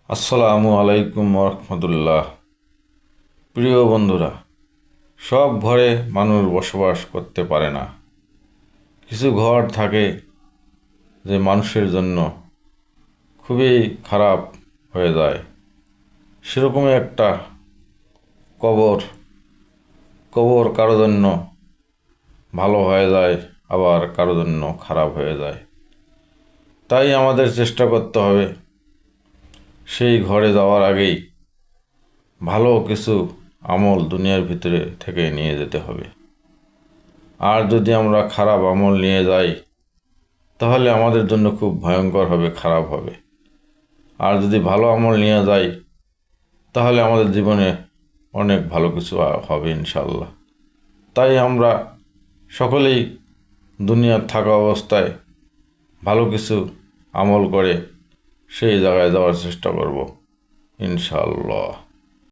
আসসালামু আলাইকুম রহমতুল্লাহ। প্রিয় বন্ধুরা, সব ঘরে মানুষ বসবাস করতে পারে না। কিছু ঘর থাকে যে মানুষের জন্য খুবই খারাপ হয়ে যায়। সেরকমই একটা কবর। কবর কারো জন্য ভালো হয়ে যায়, আবার কারো জন্য খারাপ হয়ে যায়। তাই আমাদের চেষ্টা করতে হবে সেই ঘরে যাওয়ার আগেই ভালো কিছু আমল দুনিয়ার ভিতরে থেকে নিয়ে যেতে হবে। আর যদি আমরা খারাপ আমল নিয়ে যাই তাহলে আমাদের জন্য খুব ভয়ঙ্কর হবে, খারাপ হবে। আর যদি ভালো আমল নিয়ে যাই তাহলে আমাদের জীবনে অনেক ভালো কিছু হবে ইনশাল্লাহ। তাই আমরা সকলেই দুনিয়ার থাকা অবস্থায় ভালো কিছু আমল করে সেই জায়গায় যাওয়ার চেষ্টা করব ইনশাল্লাহ।